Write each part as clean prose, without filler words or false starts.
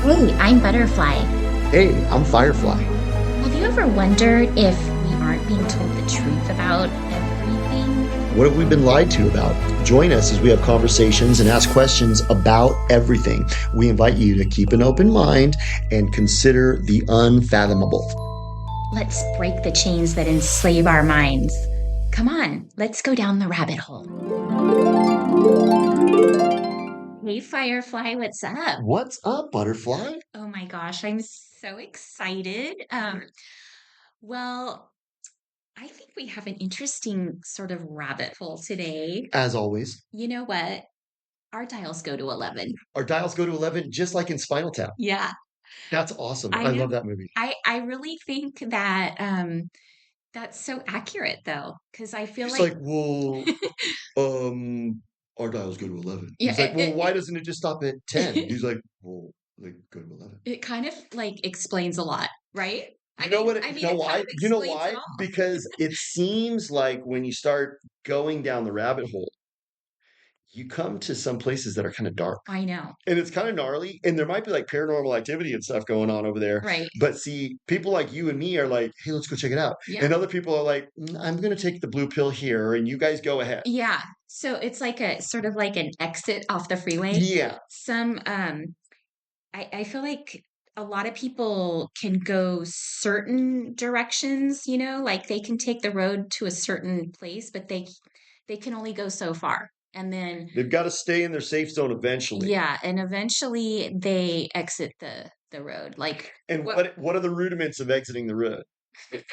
Hey, I'm Butterfly. Hey, I'm Firefly. Have you ever wondered if we aren't being told the truth about everything? What have we been lied to about? Join us as we have conversations and ask questions about everything. We invite you to keep an open mind and consider the unfathomable. Let's break the chains that enslave our minds. Come on, let's go down the rabbit hole. Hey, Firefly, what's up? What's up, Butterfly? Oh my gosh, I'm so excited. Well, I think we have an interesting sort of rabbit hole today. As always, You know what? Our dials go to 11. our dials go to 11 just like in Spinal Tap. Yeah, That's awesome. I I know. love that movie. I really think that that's so accurate though, because I feel He's like like, well, um, our dials go to 11. yeah, He's like, well, why doesn't it just stop at 10? He's like, well, they go to 11. it kind of like explains a lot, right? You know what? I You mean, know it kind why? of You know explains it why? all. Because it seems like when you start going down the rabbit hole, you come to some places that are kind of dark I know, and it's kind of gnarly. And there might be like paranormal activity and stuff going on over there. right? But see, people like you and me are like, hey, let's go check it out. Yeah, And other people are like, I'm going to take the blue pill here and you guys go ahead. yeah. So it's like a sort of like an exit off the freeway. Yeah. Some I feel like a lot of people can go certain directions, like they can take the road to a certain place, but they can only go so far. And then They've got to stay in their safe zone eventually. yeah, and eventually they exit the road. Like And what what are the rudiments of exiting the road?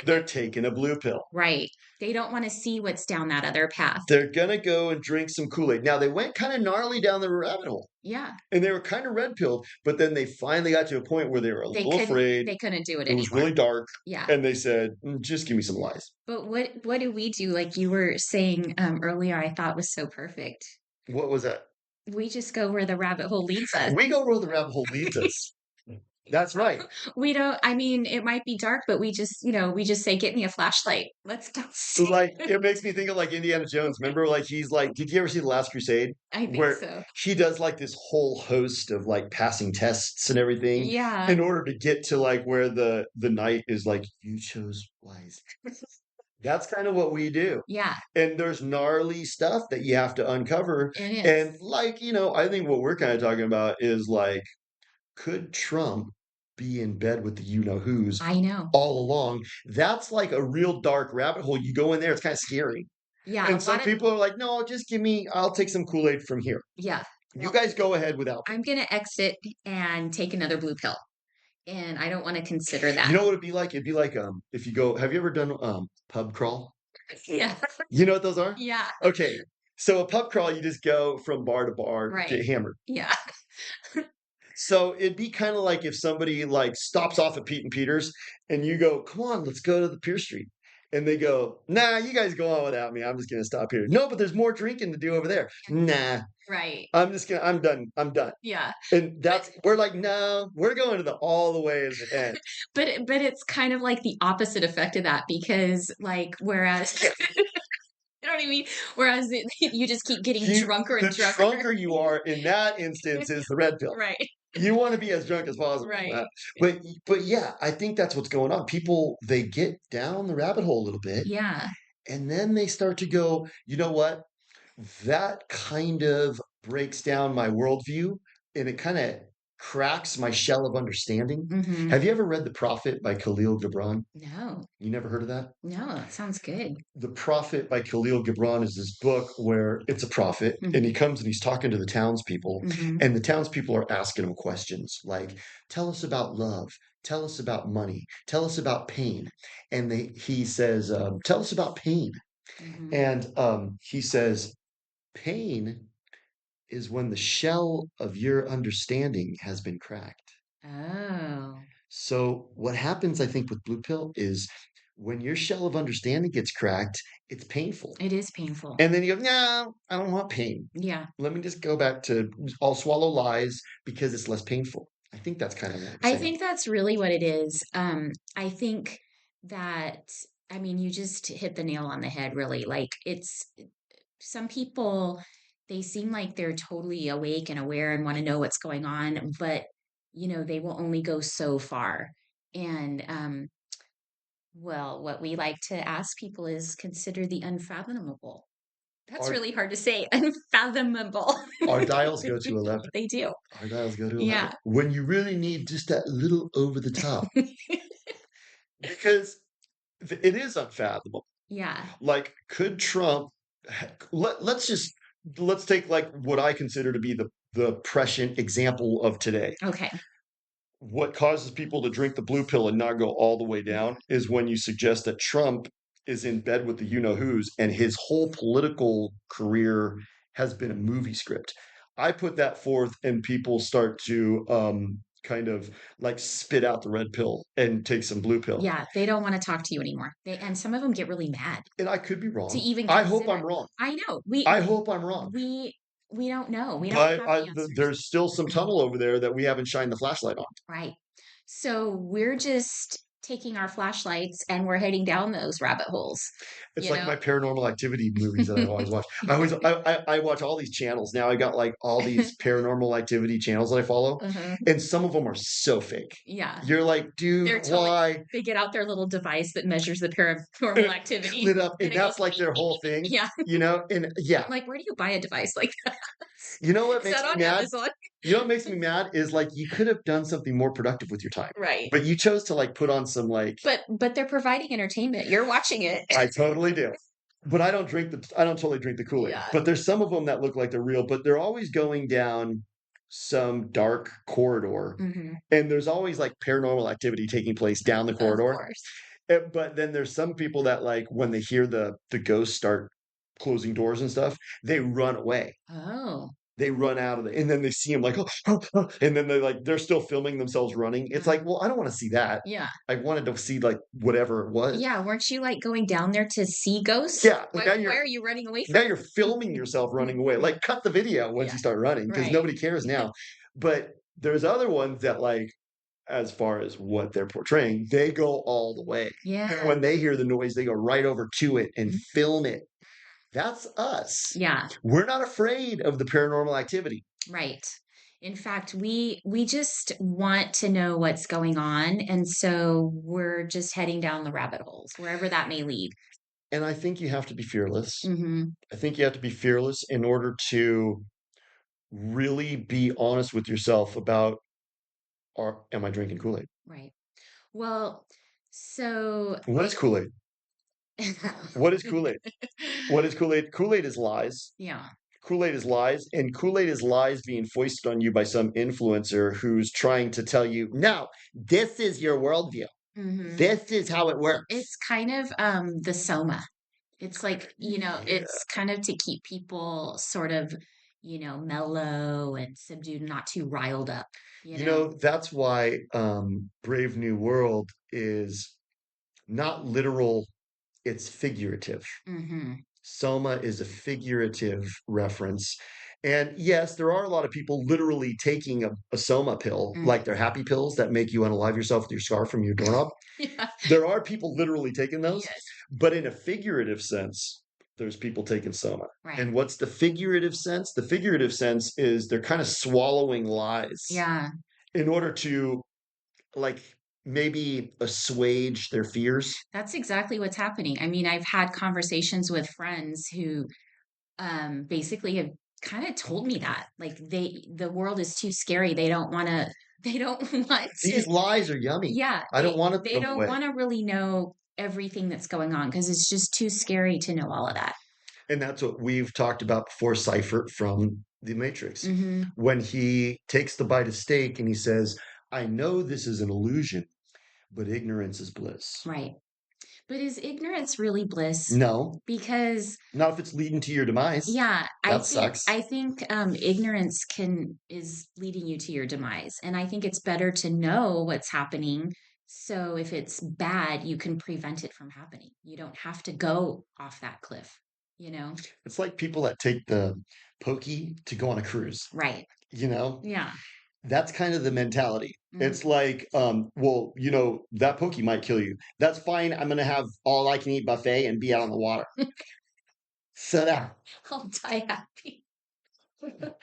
They're taking a blue pill. right. They don't want to see what's down that other path. They're gonna go and drink some Kool-Aid. Now they went kind of gnarly down the rabbit hole Yeah. and they were kind of red pilled, but then they finally got to a point where they were a They little couldn't afraid. they couldn't do it It was anymore. really dark, Yeah. and they said, just give me some lies. But what do we do? Like you were saying earlier, I thought was so perfect. What was that? We just go where the rabbit hole leads us. We go where the rabbit hole leads us. That's right. We don't, I mean, it might be dark, but we just say, get me a flashlight. Let's go see. Like it makes me think of like Indiana Jones. Remember, like he's like, did you ever see The Last Crusade? I think Where so. he does like this whole host of like passing tests and everything Yeah. in order to get to like where the knight is like, you chose wise. That's kind of what we do. Yeah, And there's gnarly stuff that you have to uncover. it is. And like, I think what we're kind of talking about is like, could Trump be in bed with the you know who's I know. all along? That's like a real dark rabbit hole. You go in there, it's kind of scary. Yeah, a And some lot of, people are like, no, just give me, I'll take some Kool-Aid from here. yeah. You Well, guys go ahead without me. I'm going to exit and take another blue pill. And I don't want to consider You that. know what it'd be like? It'd be like if you go, have you ever done pub crawl? Yeah. You know what those are? Yeah. Okay. So a pub crawl, you just go from bar to bar, Right. get hammered. Yeah. So it'd be kind of like if somebody like stops off at Pete and Peter's and you go, come on, let's go to the Pier Street. And they go, nah, you guys go on without me. I'm just gonna stop here. No, but there's more drinking to do over there. Nah, Right. I'm done. I'm done. Yeah. And we're like, no, we're going to the all the way to the end. But it's kind of like the opposite effect of that because like whereas you know what I mean? Whereas you just keep getting drunker and The drunker. drunker you are in that instance is the red pill. Right. You want to be as drunk as possible. Right. But yeah, I think that's what's going on. People they get down the rabbit hole a little bit Yeah. and then they start to go, you know what? That kind of breaks down my worldview and it kind of cracks my shell of understanding. Hmm. Have you ever read The Prophet by Khalil Gibran? No. You never heard of that? No, that sounds good. The Prophet by Khalil Gibran is this book where it's a prophet and he Hmm. comes and he's talking to the townspeople, Hmm. and the townspeople are asking him questions like, tell us about love, tell us about money, tell us about pain. And he says, tell us about pain. Hmm. And he says, pain is when the shell of your understanding has been cracked. Oh, So what happens, I think, with blue pill is when your shell of understanding gets cracked, it's painful. it is painful. And then you go, no, I don't want pain. Yeah. Let me just go back to I'll swallow lies because it's less painful. I think that's kind of what we're I saying. think that's really what it is. I think that, I mean, you just hit the nail on the head, really. Like, it's some people, they seem like they're totally awake and aware and want to know what's going on, but they will only go so far. And well, what we like to ask people is consider the unfathomable. That's Our really hard to say. Unfathomable. our dials go to 11. They do. Our dials go to 11. Yeah. When you really need just that little over the top, because it is unfathomable. Yeah. Like, could Trump let's take like what I consider to be the prescient example of today. Okay. What causes people to drink the blue pill and not go all the way Mhm. down is when you suggest that Trump is in bed with the you know who's and his whole political career has been a movie script. I put that forth and people start to kind of like spit out the red pill and take some blue pill. Yeah, they don't want to talk to you anymore. And some of them get really mad And I could be to wrong. even I hope consider. I'm wrong. I know. I hope I'm wrong. We we don't know. We don't But have the answers. there's still some tunnel over there that we haven't shined the flashlight on. Right. So we're just taking our flashlights and we're heading down those rabbit holes, It's you like know? my paranormal activity movies that I always watch. I watch all these channels now. I got like all these paranormal activity channels that I follow, Uh-huh. and some of them are so fake. Yeah. You're like, dude, They're totally why? they get out their little device that measures the paranormal And activity lit up, and and it goes that's like beep, their beep, whole beep, beep. thing, Yeah. And yeah, I'm like, where do you buy a device like that? you know what Is makes that me on mad? Amazon? You know what makes me mad is like you could have done something more productive with your time, Right. but you chose to like put on some like But they're providing entertainment. You're watching it. I totally do. But I don't totally drink the Kool-Aid. Yeah. But there's some of them that look like they're real, but they're always going down some dark corridor. Hmm. And there's always like paranormal activity taking place down the Of corridor. course. But then there's some people that like when they hear the ghosts start closing doors and stuff, they run away. Oh. They run out of it, and then they see him like, oh, oh, oh, and then they're still filming themselves running. It's Uh-huh. like, well, I don't want to see that. Yeah. I wanted to see like whatever it was. Yeah, weren't you like going down there to see ghosts? Yeah, Why why are you running away now from you're filming yourself running away. it? Like, cut the video once Yeah, you start running because right. nobody cares now. But there's other ones that, like, as far as what they're portraying, they go all the way. And Yeah. when they hear the noise, they go right over to it and Mhm. film it. That's us. Yeah, We're not afraid of the paranormal activity. right. In fact, we just want to know what's going on, and so we're just heading down the rabbit holes, wherever that may lead. And I think you have to be fearless. Hmm. I think you have to be fearless in order to really be honest with yourself about, am I drinking Kool Aid? Right. Well, so What is Kool Aid? What is Kool Aid? What is Kool Aid? Kool Aid is lies. yeah. Kool Aid is lies, and Kool Aid is lies being foisted on you by some influencer who's trying to tell you, no, this is your worldview. Hmm. This is how it works. It's kind of the soma. It's like, Yeah. it's kind of to keep people sort of, mellow and subdued, not too riled up, you know? That's why Brave New World is not literal, it's figurative. Hmm. Soma is a figurative reference. And yes, there are a lot of people literally taking a Soma pill, Hmm. like they're happy pills that make you unalive yourself with your scarf from your doorknob. Yeah. There are people literally taking those, Yes. but in a figurative sense, there's people taking Soma. Right. And what's the figurative sense? The figurative sense is they're kind of swallowing lies Yeah. in order to like maybe assuage their fears. That's exactly what's happening. I mean, I've had conversations with friends who basically have kind of told me that like the world is too scary. They don't want to they don't want to. These lies are yummy. Yeah, I don't want to they throw them don't away. want to really know everything that's going on because it's just too scary to know all of that. And that's what we've talked about before, Cypher from The Matrix. Hmm. When he takes the bite of steak and he says, I know this is an illusion, but ignorance is bliss. Right. But is ignorance really bliss? No, Because not if it's leading to your demise. yeah, I That think sucks. I think ignorance can is leading you to your demise. And I think it's better to know what's happening. So if it's bad, you can prevent it from happening. You don't have to go off that cliff, you know? It's like people that take the pokey to go on a cruise, Right. you know? Yeah. That's kind of the mentality. Hmm. It's like, well, that pokey might kill you. That's fine. I'm gonna have all I can eat buffet and be out on the water. So that I'll die happy.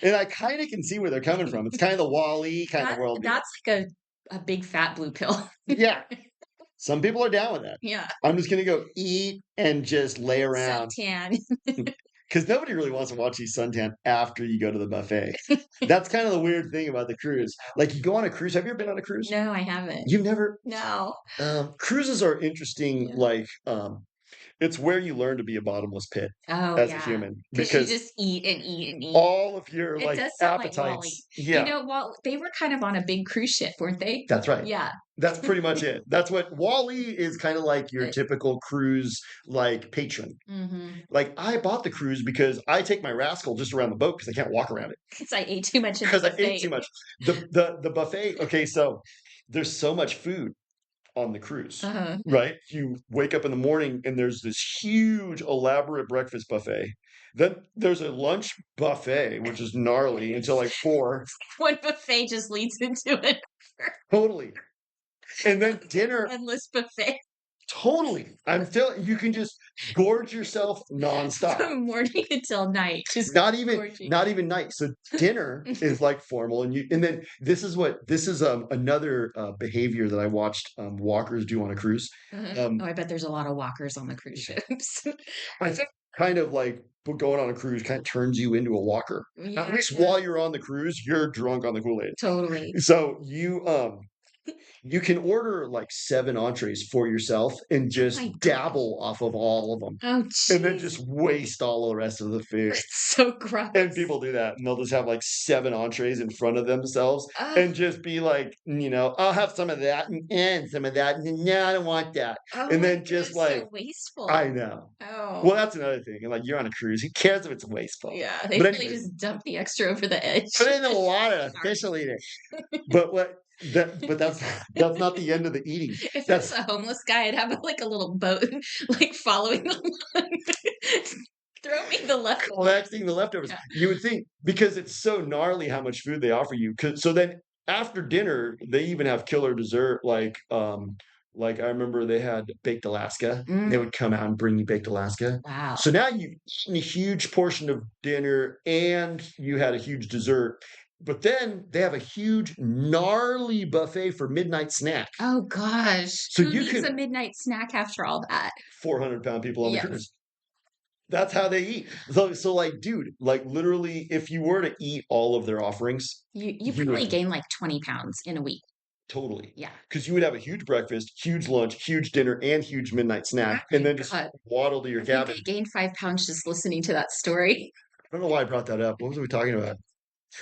And I kind of can see where they're coming from. It's kind of the Wall-E kind of worldview. That's like a big fat blue pill. Yeah, some people are down with that. Yeah. I'm just gonna go eat and just lay around Suntan. because nobody really wants to watch these suntan after you go to the buffet. That's kind of the weird thing about the cruise. Like you go on a cruise. Have you ever been on a cruise? No, I haven't. You've never. No. Cruises are interesting. Yeah. Like it's where you learn to be a bottomless pit Oh, as a yeah. human Because you because just eat and eat and eat. all of your It like does sound like Wally. appetites. Yeah, Well, they were kind of on a big cruise ship, weren't they? that's right. Yeah. That's pretty much it. That's what Wall-E is kind of like your But typical cruise like patron. mhm. Like I bought the cruise because I take my rascal just around the boat because I can't walk around it 'Cause I ate too much in the because I ate buffet. too much. The buffet. Okay, so there's so much food on the cruise, Uh-huh. right? You wake up in the morning and there's this huge elaborate breakfast buffet. Then there's a lunch buffet, which is gnarly until like 4. One buffet just leads into it. Totally. And then dinner. Endless buffet Totally. I'm telling you, can just gorge yourself nonstop. from morning until night. Just Not even gorging. not even night. So dinner is like formal, and then this is another behavior that I watched walkers do on a cruise. Uh-huh. Oh, Um, I bet there's a lot of walkers on the cruise ships. I think kind of like going on a cruise kind of turns you into a walker. At Yeah, least while you're on the cruise, you're drunk on the Kool-Aid. totally. So you can order like 7 entrees for yourself and Oh just my gosh. dabble off of all of them. Oh, And then jeez. just waste all the rest of the food. That's so And gross. people do that, and they'll just have, like, 7 entrees in front of themselves Oh, and just be like, "I'll have some of that and some of that, and no, I don't want that." oh And my then just goodness, like so I wasteful. know. Well, Oh, that's another thing, and, like, you're on a cruise, who cares if it's wasteful? yeah. They But really anyways, just dump the extra over the edge. put it in the water, Sorry. fish will eat it. But what but that's not the end of the eating. If I was That's a homeless guy, I'd have like a little boat, like following along. Throw me the leftovers. collecting the leftovers. Yeah. You would think because it's so gnarly how much food they offer you. So then after dinner, they even have killer dessert. Like I remember they had baked Alaska. They Mm, would come out and bring you baked Alaska. wow. So now you've eaten a huge portion of dinner and you had a huge dessert. But then they have a huge gnarly buffet for midnight snacks. Oh gosh. So Who you needs could a midnight snack after all that? 400-pound people on the Yes. cruise. That's how they eat. So like, dude, like literally, if you were to eat all of their offerings, You you probably would gain like 20 pounds in a week. totally, Yeah. because you would have a huge breakfast, huge lunch, huge dinner, and huge midnight Oh snack, and my then just God. waddle to your I think cabin. I gained 5 pounds just listening to that story. I don't know why I brought that up. What was we talking about?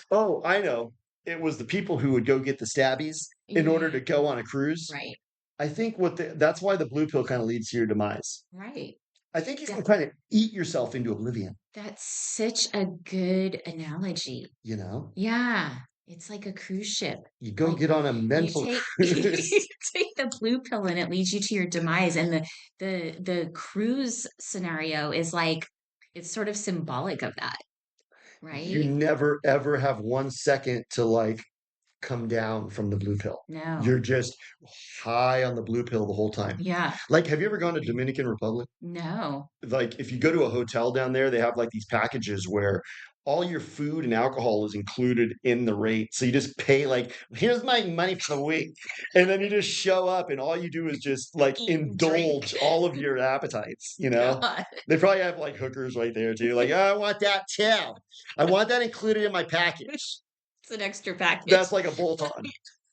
Oh, I know. It was the people who would go get the stabbies in order Yeah. to go on a cruise. Right. I think that's why the blue pill kind of leads to your demise. Right. I think you Yeah. can kind of eat yourself into oblivion, That's such a good analogy. you know? Yeah. It's like a cruise ship. You go Like get on a you mental take cruise. you take the blue pill and it leads you to your demise. And the cruise scenario is like it's sort of symbolic of that, You right? never ever have 1 second to, like, come down from the blue pill. No. You're just high on the blue pill the whole time. Yeah. Like, have you ever gone to Dominican Republic? No. Like, if you go to a hotel down there, they have, like, these packages where all your food and alcohol is included in the rate, so you just pay, like, "Here's my money for the week," and then you just show up, and all you do is just, like, Eat and drink. indulge all of your appetites, you know? God. They probably have, like, hookers right there too, like, "I want that too. I want that included in my package." It's an extra package. That's like a bolt-on,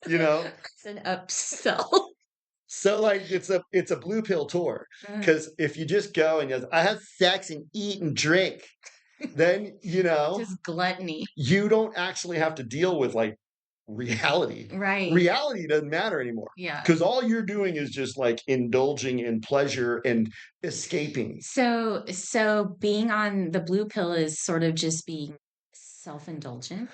you know? It's an upsell. So, like, it's a blue pill tour Uh, because if you just go and I have sex and eat and drink, then, just gluttony. you don't actually have to deal with, like, reality. Right. Reality doesn't matter anymore Yeah. because all you're doing is just, like, indulging in pleasure and escaping. So being on the blue pill is sort of just being self-indulgent.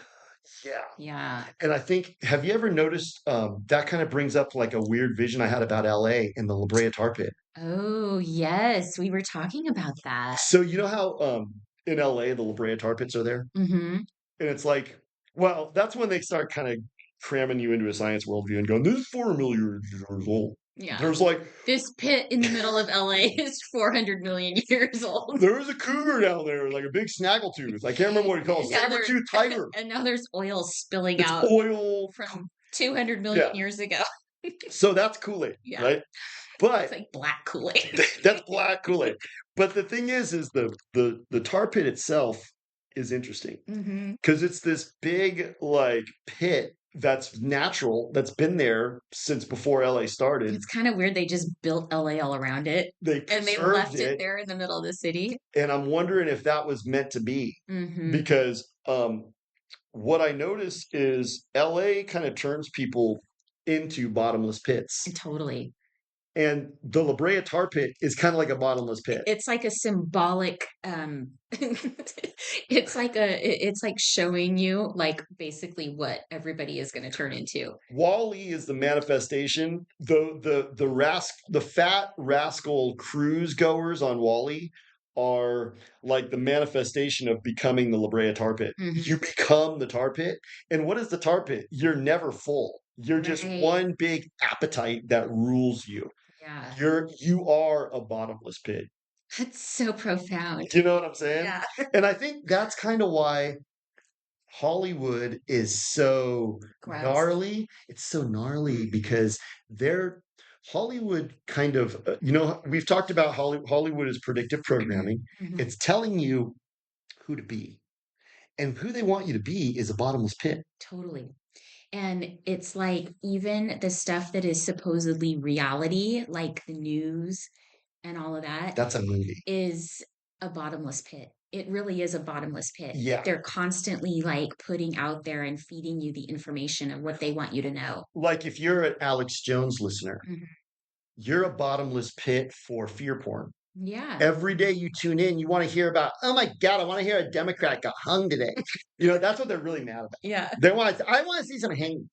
Yeah. Yeah. And I think have you ever noticed, that kinda brings up, like, a weird vision I had about LA and the La Brea Tar Pit. Oh, yes. We were talking about that. So, you know how, in LA, the La Brea Tar Pits are there? Mhm. And it's like well, that's when they start kinda cramming you into a science worldview and going, "This is 4 million years old." Yeah. There's like This pit in the middle of LA is 400 million years old. there was a cougar down there, like a big snaggletooth. I can't remember what he calls And it. now there Saber-tooth tiger. and now there's oil spilling It's out oil. from 200 million Yeah. years ago. So that's Kool-Aid, Yeah. right? It's But like black Kool-Aid. that's black Kool-Aid. But the thing is the tar pit itself is interesting Hmm. because it's this big like pit that's natural that's been there since before LA started. It's kind of weird they just built LA all around it They and they preserved left it it, there in the middle of the city. and I'm wondering if that was meant to be Hmm. because what I notice is LA kind of turns people into bottomless pits. Totally. And the La Brea tar pit is kind of like a bottomless pit. It's like a symbolic it's like showing you like basically what everybody is going to turn into. Wall-E is the manifestation. The fat rascal cruise goers on Wall-E are like the manifestation of becoming the La Brea tar pit. Hmm. You become the tar pit. And what is the tar pit? You're never full. You're just Right. one big appetite that rules you. Yeah. You are a bottomless pit. That's so profound. You know what I'm saying? Yeah. And I think that's kind of why Hollywood is so Gross. gnarly. It's so gnarly Hmm. because they're Hollywood kind of, we've talked about Hollywood is predictive programming. Hmm. It's telling you who to be. And who they want you to be is a bottomless pit. Totally. And it's like even the stuff that is supposedly reality, like the news and all of that, That's a movie. is a bottomless pit. It really is a bottomless pit. Yeah. They're constantly like putting out there and feeding you the information of what they want you to know. Like if you're an Alex Jones listener, Mhm. you're a bottomless pit for fear porn. Yeah. Every day you tune in, you want to hear about, oh my God, I want to hear a Democrat got hung today. That's what they're really mad about. Yeah. I want to see some hanging,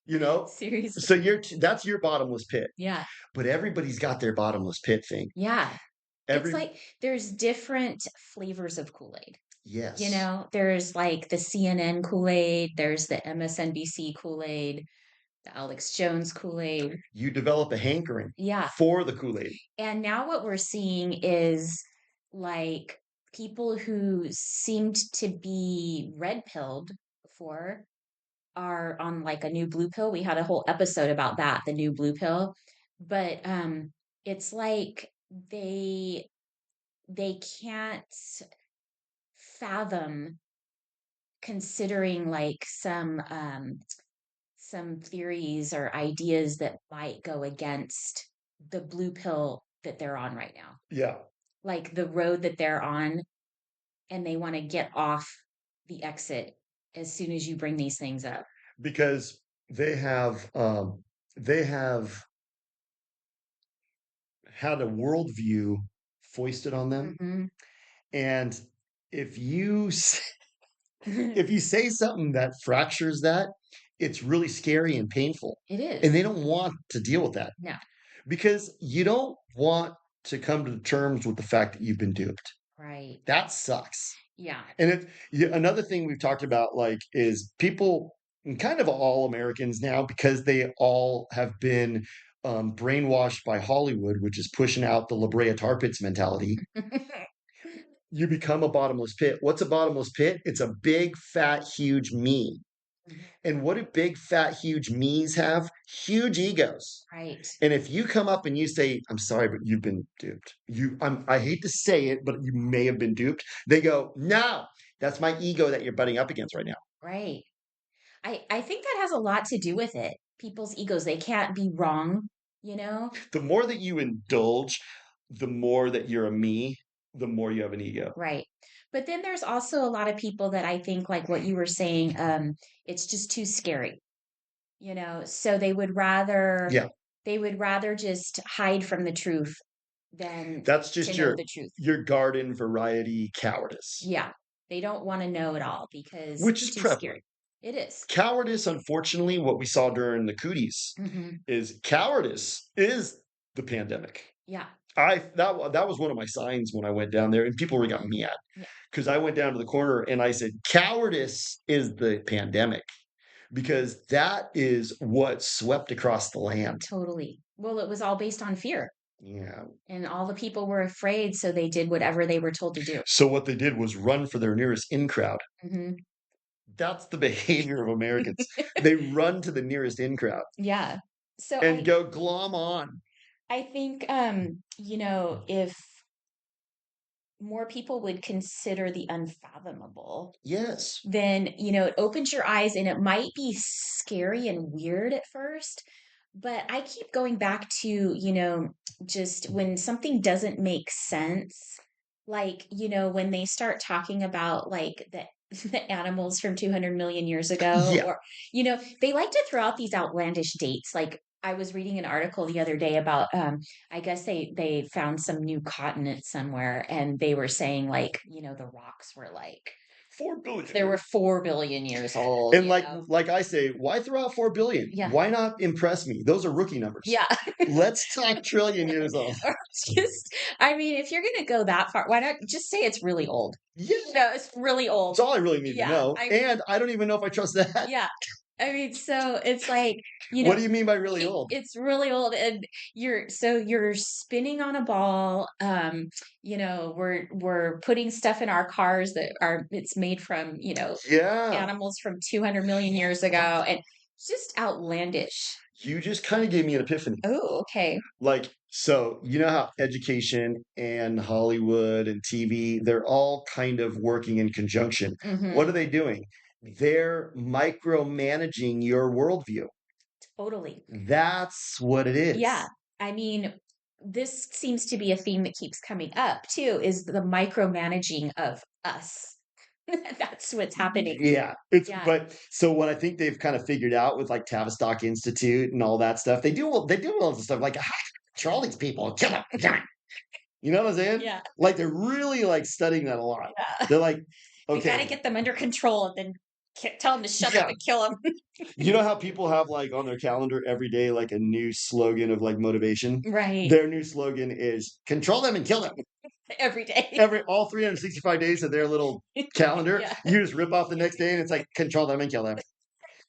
you know? Seriously. So that's your bottomless pit. Yeah. But everybody's got their bottomless pit thing. Yeah. It's Every, like there's different flavors of Kool-Aid. yes, There's like the CNN Kool-Aid, there's the MSNBC Kool-Aid, the Alex Jones Kool-Aid. you develop a hankering Yeah. for the Kool-Aid. And now what we're seeing is like people who seemed to be red pilled before are on like a new blue pill. We had a whole episode about that, the new blue pill. But it's like they can't fathom considering like some theories or ideas that might go against the blue pill that they're on right now, Yeah, like the road that they're on, and they want to get off the exit as soon as you bring these things up. because they have had a worldview foisted on them. Hmm. And if you if you say something that fractures that, it's really scary and painful. It And is. they don't want to deal with that No. because you don't want to come to terms with the fact that you've been duped. Right. That sucks. Yeah. And another thing we've talked about, like, is people, and kind of all Americans now, because they all have been brainwashed by Hollywood, which is pushing out the La Brea tar pits mentality. You become a bottomless pit. What's a bottomless pit? It's a big, fat, huge me. And what do big, fat, huge me's have? Huge egos. Right. And if you come up and you say, "I'm sorry, but you've been duped," I hate to say it, but you may have been duped. They go, "No, that's my ego that you're butting up against right now." Right. I think that has a lot to do with it. People's egos, they can't be wrong, you know? The more that you indulge, the more that you're a me, the more you have an ego. Right. But then there's also a lot of people that I think, like what you were saying, it's just too scary, so Yeah, they would rather just hide from the truth than that's to just know the truth. your garden variety cowardice, Yeah. They don't want to know it all because which it's is too prevalent. scary. It is. Cowardice, unfortunately, what we saw during the cooties Hmm. is cowardice is the pandemic. Yeah. That was one of my signs when I went down there, and people really got me at Yeah. because I went down to the corner and I said, "Cowardice is the pandemic," because that is what swept across the land. Totally. Well, it was all based on fear, Yeah. and all the people were afraid, so they did whatever they were told to do. So what they did was run for their nearest in crowd. Hmm. That's the behavior of Americans. They run to the nearest in crowd Yeah. So and go glom on. I think if more people would consider the unfathomable, Yes. then, it opens your eyes and it might be scary and weird at first. But I keep going back to, just when something doesn't make sense, like, when they start talking about like the animals from 200 million years ago, Yeah. or, they like to throw out these outlandish dates. Like, I was reading an article the other day about, I guess they found some new continent somewhere, and they were saying like, the rocks were like 4 billion they were years. 4 billion years old, And like I say, why throw out 4 billion? Yeah. Why not impress me? Those are rookie numbers. Yeah. Let's talk trillion years old. Or just, I mean, if you're gonna go that far, why not just say it's really old? Yeah. No, it's really That's old. all I really need to Yeah. know. And I don't even know if I trust that. Yeah. I mean, so it's like, What do you mean by really old? it's really old, and you're spinning on a ball. We're putting stuff in our cars that are it's made from, Yeah. animals from 200 million years ago, and it's just outlandish. You just kind of gave me an epiphany. Oh, okay. Like, so you know how education and Hollywood and TV, they're all kind of working in conjunction. What Hmm. are they doing? They're micromanaging your worldview. Totally. That's what it Yeah. is. I mean, this seems to be a theme that keeps coming up too, is the micromanaging of us. That's what's happening. Yeah, it's Yeah. but so what I think they've kind of figured out with like Tavistock Institute and all that stuff, they do all the stuff like control these people, kill them, kill 'em." You know what I'm saying? Yeah. Like they're really like studying that a lot. Yeah. They're like, We got to okay, get them under control and then tell them to shut up yeah. and kill them. You know how people have like on their calendar every day like a new slogan of like motivation? Right. Their new slogan is control them and kill them. Every day. Every all 365 days of their little calendar, Yeah. you just rip off the next day and it's like control them and kill them.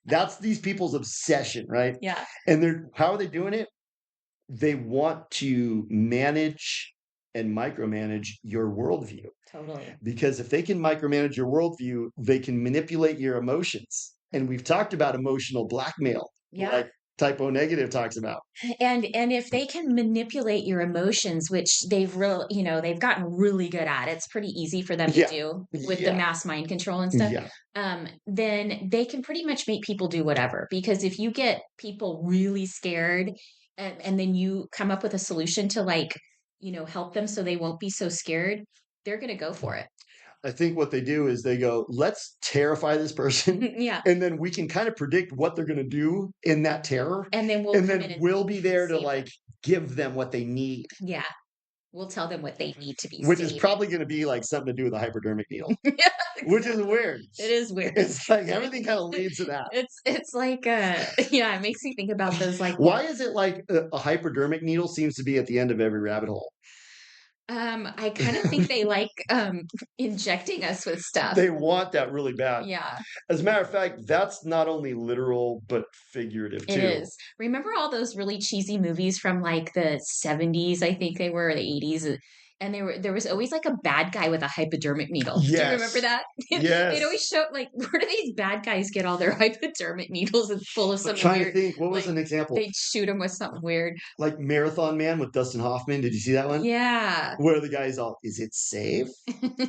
That's these people's obsession, right? Yeah. And they're how are they doing it? They want to manage and micromanage your worldview. Totally. Because if they can micromanage your worldview, they can manipulate your emotions. And we've talked about emotional blackmail, Yeah. like typo negative talks about. And if they can manipulate your emotions, which they've gotten really good at, it's pretty easy for them to Yeah. do with the Yeah. mass mind control and stuff. Yeah. Then they can pretty much make people do whatever. Because if you get people really scared, and then you come up with a solution to, like, help them so they won't be so scared, they're gonna go for it. I think what they do is they go, let's terrify this person. Yeah. And then we can kind of predict what they're going to do in that terror. And then we'll And come in then and we'll be there to save like them. give them what they need, Yeah. We'll tell them what they need to be which is safe. probably going to be like something to do with a hypodermic needle, Yeah, which is exactly. weird. It is weird. It's like everything kind of leads to that. It's like yeah, it makes me think about those like Why is it like a hypodermic needle seems to be at the end of every rabbit hole? I kind of think they like injecting us with stuff. They want that really bad. Yeah, As a matter of fact, that's not only literal but figurative it too. is. Remember all those really cheesy movies from like the 70s, I think they were, or the 80s, and there was always like a bad guy with a hypodermic needle. Do you remember Yes. that? They'd always Yes. show like, where do these bad guys get all their hypodermic needles and full of I'm some trying to weird, think. What was like, an example? they'd shoot them with something weird. Like Marathon Man with Dustin Hoffman. Did you see that one? Yeah. Where the guy's all, "Is it safe?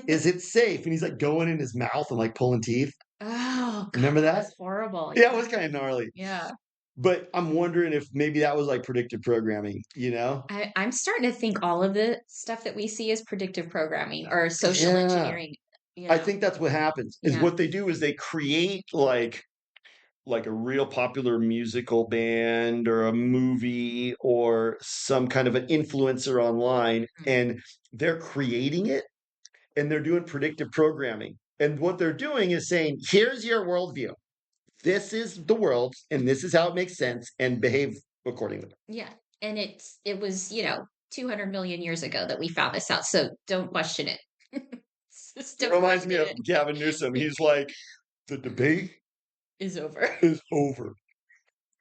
Is it safe?" And he's like going in his mouth and like pulling teeth. Oh god, Remember that that? was horrible. Yeah, it Yeah. was kind of gnarly. Yeah. But I'm wondering if maybe that was like predictive programming, you know? I'm starting to think all of the stuff that we see is predictive programming or social Yeah. engineering, you I know. think that's what happens. Is Yeah. what they do is they create like a real popular musical band or a movie or some kind of an influencer online Mm. and they're creating it and they're doing predictive programming. And what they're doing is saying, here's your worldview. This is the world, and this is how it makes sense, and behave accordingly. Yeah. And it was, 200 million years ago that we found this out. So don't question it. Just It don't reminds me question of it. Gavin Newsom. He's like, the debate Is over. is over.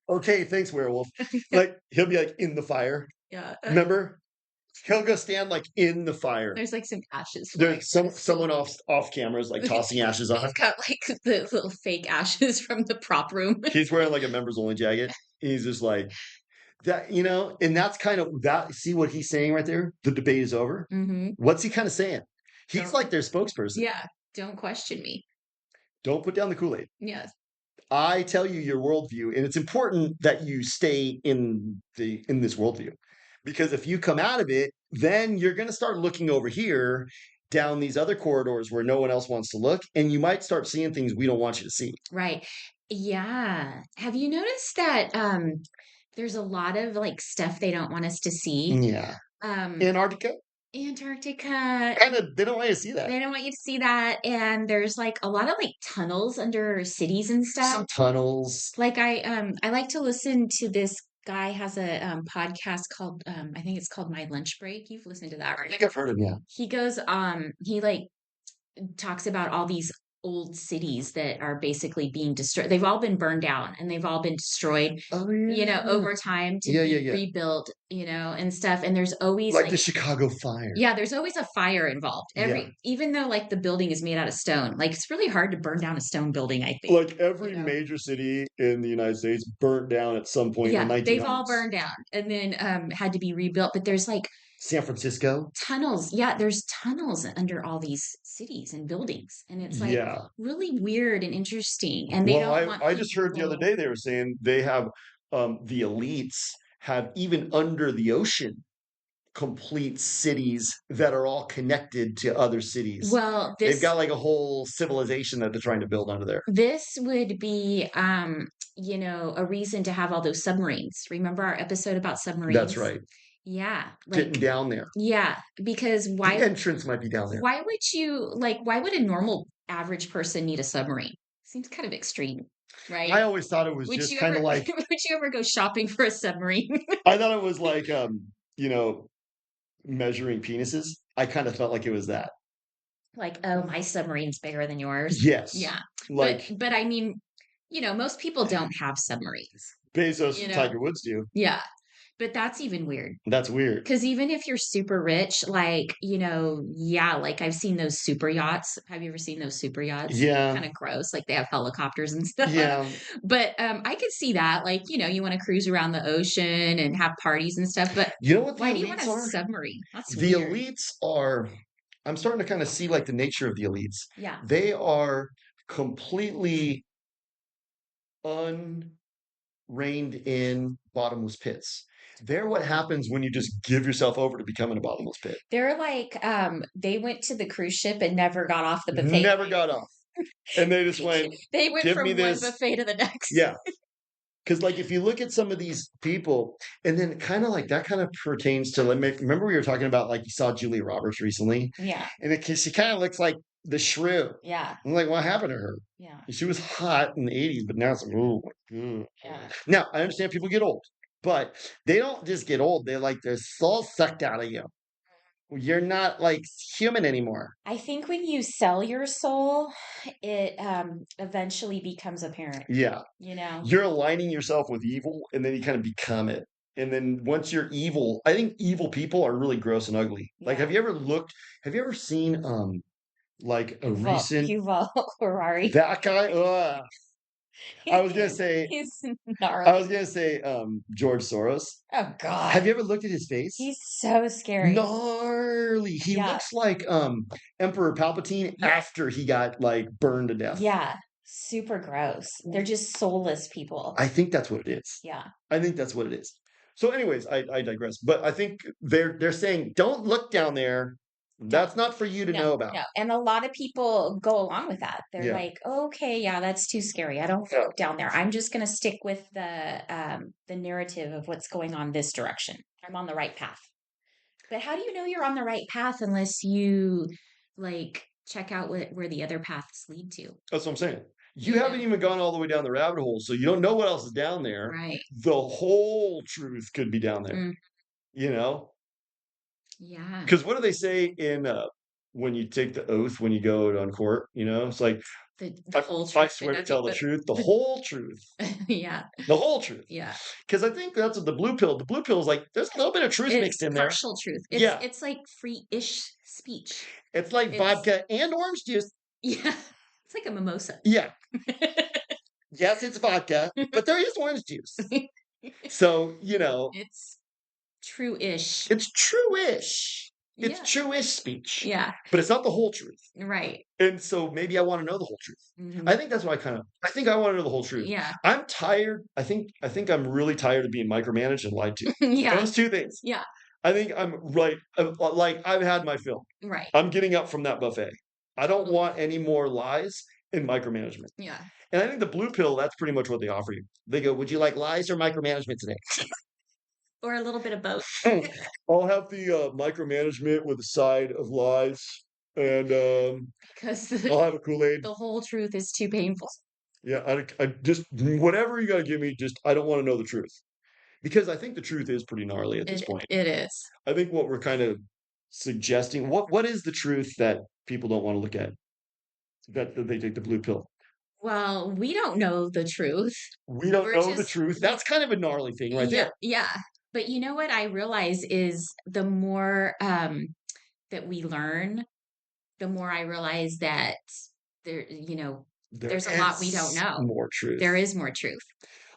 Okay, thanks, werewolf. Like he'll be like in the fire. Yeah. Remember? He'll go stand like in the fire. There's like some ashes flying There's from his someone ceiling. off cameras like tossing ashes He's off. got like the little fake ashes from the prop room. He's wearing like a members only jacket. He's just like that, and that's kind of that. See what he's saying right there? The debate is over. Hmm. What's he kind of saying? He's Don't, like their spokesperson. yeah, don't question me. Don't put down the Kool-Aid. Yes. I tell you your worldview, and it's important that you stay in this worldview. Because if you come out of it, then you're going to start looking over here down these other corridors where no one else wants to look, and you might start seeing things we don't want you to see. Right. Yeah. Have you noticed that there's a lot of like stuff they don't want us to see? Yeah. Um Antarctica, Antarctica, kind of, they don't want you to see that. they don't want you to see that. And there's like a lot of like tunnels under cities and stuff. Some tunnels. Like I like to listen to this guy has a podcast called I think it's called My Lunch Break. You've listened to that, I right? think I've heard of, yeah. He goes he like talks about all these old cities that are basically being destroyed. They've all been burned down and they've all been destroyed, Oh, yeah. over time to Yeah, yeah, be yeah. rebuilt, and stuff. And there's always Like like, the Chicago fire. yeah, there's always a fire involved. Yeah. Even though like the building is made out of stone, like it's really hard to burn down a stone building, I think. Like every major city in the United States burnt down at some point in Yeah, the they've all 1900s. burned down and then had to be rebuilt. But there's like San Francisco. tunnels. Yeah, there's tunnels under all these cities and buildings. And it's like Yeah. really weird and interesting. And they Well, don't want I just heard the other people. day they were saying they have the elites have even under the ocean complete cities that are all connected to other cities. Well, They've this got like a whole civilization that they're trying to build under there. this would be a reason to have all those submarines. Remember our episode about That's submarines? right. Yeah, Getting like down there. yeah, because The entrance might be down there. why would a normal average person need a submarine? Seems kind of extreme, right? I always thought it was Would just you kind ever of like would you ever go shopping for a submarine? I thought it was like you know, measuring penises. I kind of felt like it was that. Like, oh, my submarine's bigger than yours. Yes. Yeah. Like But I mean, most people don't have submarines, Bezos you and know? Tiger Woods do. Yeah. But that's even weird. That's weird. Because even if you're super rich, like, yeah, like I've seen those super yachts. Have you ever seen those super yachts? Yeah. Kind of gross. Like they have helicopters and stuff. Yeah. But I could see that. Like, you want to cruise around the ocean and have parties and stuff. But You know what the why do you want elites a are? submarine? That's The weird. elites are, I'm starting to kind of see like the nature of the elites. Yeah. They are completely unreined in bottomless pits. They're what happens when you just give yourself over to becoming a bottomless pit. They're like, they went to the cruise ship and never got off the buffet. Never got off. And they just went, They went give from me one this. buffet to the next. Yeah. Because like if you look at some of these people, and then kind of like that kind of pertains to like remember we were talking about like you saw Julia Roberts recently, Yeah. and she kind of looks like the shrew. Yeah. I'm like, what happened to her? Yeah. She was hot in the 80s, but now it's like, oh my God. Yeah. Now I understand people get old, but they don't just get old. They're like their soul sucked out of you. You're not like human anymore. I think when you sell your soul, it eventually becomes apparent. Yeah. You're aligning yourself with evil, and then you kind of become it. And then once you're evil, I think evil people are really gross and ugly. Like, Yeah. have you ever seen like a recent Yuval Harari. that guy? Ugh. I was gonna say He's gnarly. George Soros. Oh God. Have you ever looked at his face? He's so scary. Gnarly. He Yeah. looks like Emperor Palpatine Yeah. after he got like burned to death. Yeah. Super gross. They're just soulless people. I think that's what it is. Yeah. I think that's what it is. So, anyways, I digress. But I think they're saying, don't look down there. That's not for you to know about. No. And a lot of people go along with that. They're Yeah. like, okay, yeah, that's too scary. I don't want to look down there. I'm just going to stick with the narrative of what's going on this direction. I'm on the right path. But how do you know you're on the right path unless you like check out where the other paths lead to? That's what I'm saying. You Yeah. haven't even gone all the way down the rabbit hole, so you don't know what else is down there. Right. The whole truth could be down there. Mm. You know? Yeah. Because what do they say in when you take the oath when you go on court, it's like The whole I truth and swear to nothing tell the but truth, the the whole truth, yeah, the whole truth. yeah. Because I think that's what the blue pill is like. There's a little bit of truth mixed It's in there. partial truth. It's Yeah, it's like free-ish speech. it's like It's vodka and orange juice. yeah, it's like a mimosa. Yeah, yes, it's vodka, but there is orange juice. So It's true-ish. it's true-ish. It's Yeah, true-ish speech, yeah, but it's not the whole truth. right. And so maybe I want to know the whole truth. I Mhm. think that's what I think I want to know the whole truth. Yeah, I'm tired. I think I'm really tired of being micromanaged and lied to. yeah, Those two things. yeah, I think I'm right. Like I've had my fill. right. I'm getting up from that buffet. I don't Totally. want any more lies and micromanagement. Yeah. And I think the blue pill, that's pretty much what they offer you. They go, would you like lies or micromanagement today? Or a little bit of both. I'll have the micromanagement with a side of lies, and Because I'll have a Kool-Aid. the whole truth is too painful. Yeah, I just whatever you got to give me, just I don't want to know the truth because I think the truth is pretty gnarly at this point. It is. I think what we're kind of suggesting, what is the truth that people don't want to look at? That they take the blue pill. Well, we don't know the truth. We don't We're know the just truth. we That's kind of a gnarly thing right yeah, there. yeah. But you know what I realize is the more that we learn, the more I realize that there, There there's a lot we don't is know. more truth. There is more truth.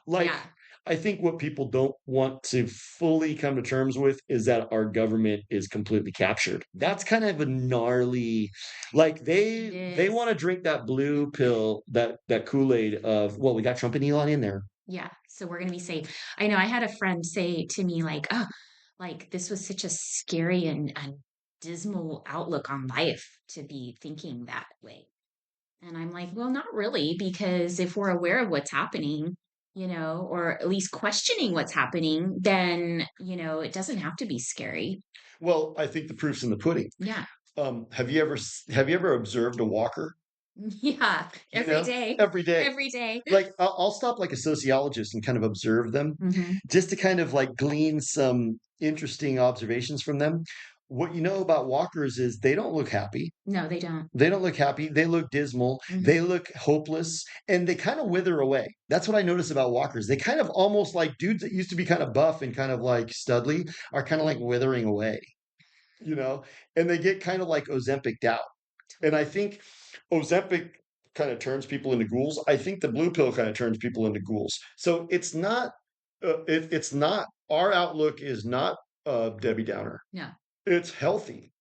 Like, Yeah. I think what people don't want to fully come to terms with is that our government is completely captured. That's kind of a gnarly, like It they is. want to drink that blue pill, that Kool-Aid of, well, we got Trump and Elon in there. Yeah. So we're gonna be safe. I know I had a friend say to me, like, oh, like this was such a scary and dismal outlook on life to be thinking that way. And I'm like, well, not really, because if we're aware of what's happening, or at least questioning what's happening, then, it doesn't have to be scary. Well, I think the proof's in the pudding. Yeah. Have you ever observed a walker? Yeah. Every day. Every day. Every day. Like I'll stop like a sociologist and kind of observe them, Hmm. just to kind of like glean some interesting observations from them. What you know about walkers is they don't look happy. No, they don't. They don't look happy. They look dismal. Hmm. They look hopeless, and they kind of wither away. That's what I notice about walkers. They kind of almost like dudes that used to be kind of buff and kind of like studly are kind of like withering away, you know, and they get kind of like Ozempic out. And I think Ozempic kind of turns people into ghouls. I think the blue pill kind of turns people into ghouls. So it's not our outlook is not Debbie Downer. No, It's healthy.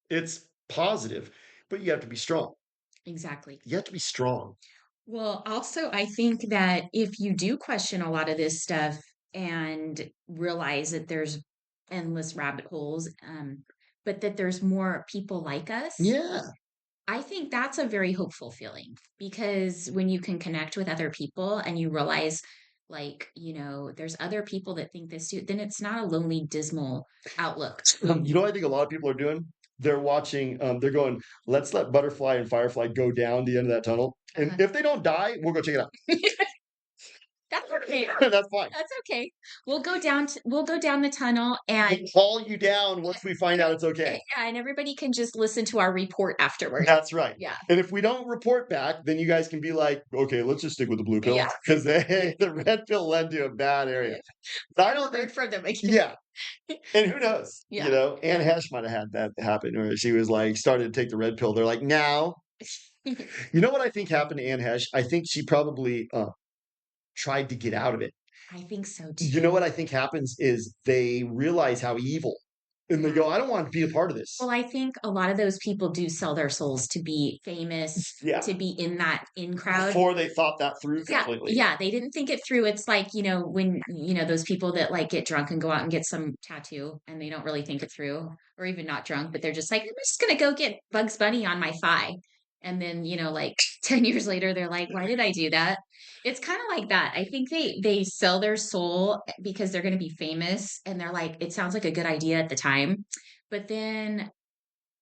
It's positive, but you have to be strong. exactly. You have to be strong. Well, also, I think that if you do question a lot of this stuff and realize that there's endless rabbit holes, but that there's more people like us, Yeah. I think that's a very hopeful feeling because when you can connect with other people and you realize, like, there's other people that think this too, then it's not a lonely, dismal outlook. I think a lot of people are doing? They're watching, they're going, let's let Butterfly and Firefly go down the end of that tunnel. And Uh-huh. if they don't die, we'll go check it out. That's okay. That's fine. That's okay. We'll go down the tunnel and We'll haul you down once we find out it's okay. yeah, and everybody can just listen to our report afterward. That's right. Yeah. And if we don't report back, then you guys can be like, okay, let's just stick with the blue pill Yeah. because the red pill led to a bad area. But I don't Heard think, from them again. yeah. And who knows? Yeah. Anne Hesh might have had that happen where she was like, started to take the red pill. They're like, now, you know what I think happened to Anne Hesh? I think she probably tried to get out of it. I think so You know what too. I think happens is they realize how evil and they Yeah. go, I don't want to be a part of this. Well, I think a lot of those people do sell their souls to be famous, Yeah. to be in that in crowd. Before they thought that through Yeah, completely. yeah, they didn't think it through. It's like, when, those people that like get drunk and go out and get some tattoo and they don't really think it through, or even not drunk, but they're just like, I'm just gonna go get Bugs Bunny on my thigh. And then, like 10 years later, they're like, why did I do that? It's kind of like that. I think they sell their soul because they're gonna be famous and they're like, it sounds like a good idea at the time. But then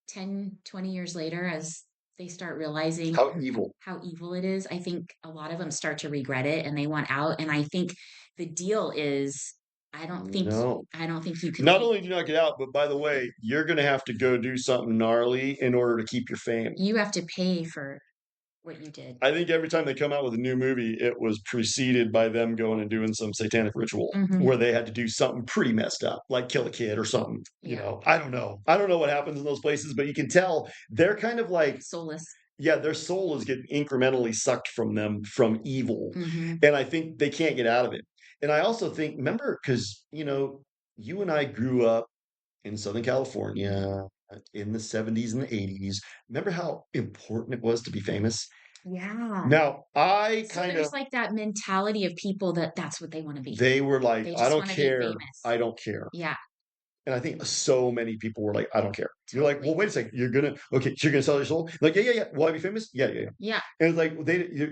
10, 20 years later, as they start realizing How evil. how evil it is, I think a lot of them start to regret it and they want out. And I think the deal is I don't think No. I don't think you can Not leave. only do you not get out, but by the way, you're gonna have to go do something gnarly in order to keep your fame. You have to pay for what you did. I think every time they come out with a new movie, it was preceded by them going and doing some satanic ritual Hmm. where they had to do something pretty messed up, like kill a kid or something. Yeah. I don't know. I don't know what happens in those places, but you can tell they're kind of like, Soulless. yeah, their soul is getting incrementally sucked from them from evil. Hmm. And I think they can't get out of it. And I also think, remember, because, you and I grew up in Southern California in the 70s and the 80s. Remember how important it was to be famous? Yeah. Now, I So kind of, there's like that mentality of people that that's what they want to be. they were like, They I just don't want to be care. famous. I don't care. Yeah, And I think so many people were like, I don't care. You're like, well, totally. wait a second. Okay, so you're gonna sell your soul? Like, yeah, yeah, yeah. Will I be famous? Yeah, yeah, yeah. Yeah, And it's like,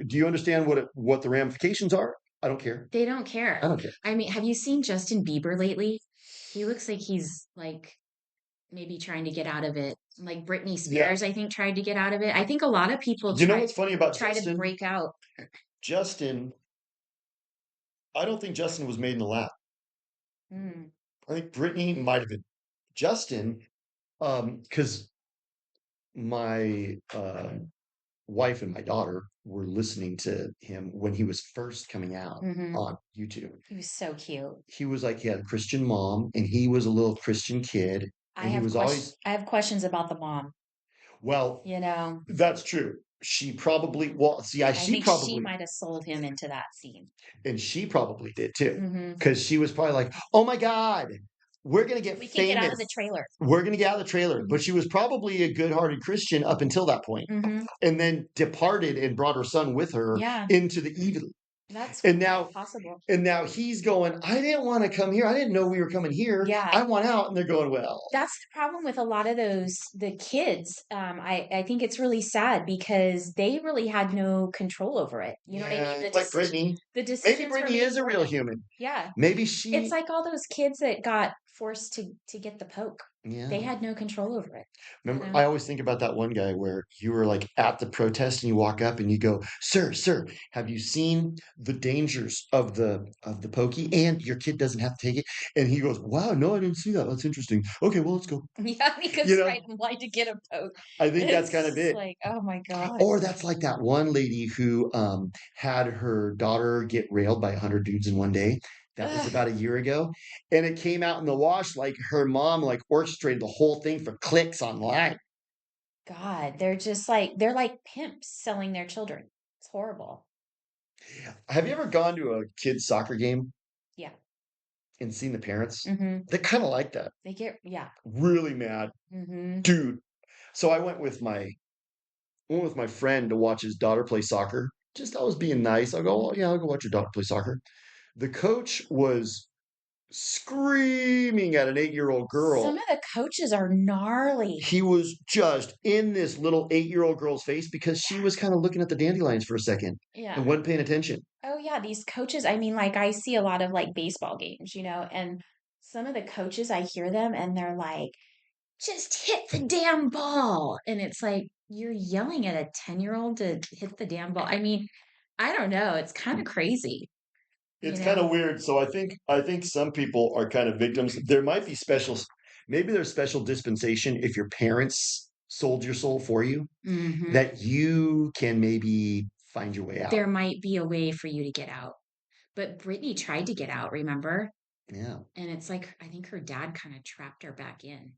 do you understand what the ramifications are? I don't care. they don't care. I don't care. I mean, have you seen Justin Bieber lately? He looks like he's like maybe trying to get out of it. Like Britney Yeah. Spears, I think tried to get out of it. I think a lot of people You know what's funny about try to Justin? break out. Justin, I don't think Justin was made in the lab. Mm, I think Britney might have been. Justin, because my wife and my daughter were listening to him when he was first coming out hmm. on YouTube. He was so cute. He was like he had a Christian mom, and he was a little Christian kid, and he was always I have questions about the mom. well. You know, That's true. She probably well, see, I she think she probably might have sold him into that scene. and she probably did too, Hmm. because she was probably like, "Oh my God, we're gonna get We can get out of the famous. trailer. We're gonna get out of the trailer." But she was probably a good-hearted Christian up until that point, Hmm. and then departed and brought her son with her Yeah, into the evil. that's And quite now possible. and now he's going, I didn't want to come here. I didn't know we were coming here. Yeah, I want out. And they're going, well, that's the problem with a lot of the kids. I think it's really sad because they really had no control over it. You know what I mean? yeah, like Brittany. The Maybe decisions were Brittany made is a for real them. human. Yeah, Maybe it's she, like all those kids that got forced to get the poke. They yeah. had no control over it. You Remember, know? I always think about that one guy where you were like at the protest and you walk up and you go, sir, have you seen the dangers of the pokey? And your kid doesn't have to take it. And he goes, wow, no, I didn't see that. That's interesting. Okay, well, let's go. Yeah, You because know, right in line to get a poke. I think that's kind of It's it. like, oh my God. Or that's like that one lady who had her daughter get railed by 100 dudes in one day. That was Ugh, about a year ago. And it came out in the wash like her mom like orchestrated the whole thing for clicks online. God, they're like pimps selling their children. It's horrible. Have you ever gone to a kid's soccer game Yeah. and seen the parents? Hmm. They're kind of like that. Yeah. Really mad. Hmm. Dude. So I went with my friend to watch his daughter play soccer. Just I was being nice. I'll go, oh, yeah, I'll go watch your daughter play soccer. The coach was screaming at an 8-year-old girl. Some of the coaches are gnarly. He was just in this little 8-year-old girl's face because she was kind of looking at the dandelions for a second Yeah. and wasn't paying attention. Oh yeah, these coaches, I mean, like I see a lot of like baseball games, and some of the coaches, I hear them and they're like, just hit the damn ball. And it's like, you're yelling at a 10-year-old to hit the damn ball. I mean, I don't know. It's kind of crazy, you It's kind know? of weird. So I think some people are kind of victims. There might be maybe there's special dispensation if your parents sold your soul for you Hmm. that you can maybe find your way out. There might be a way for you to get out. But Brittany tried to get out, remember? Yeah. And it's like, I think her dad kind of trapped her back in.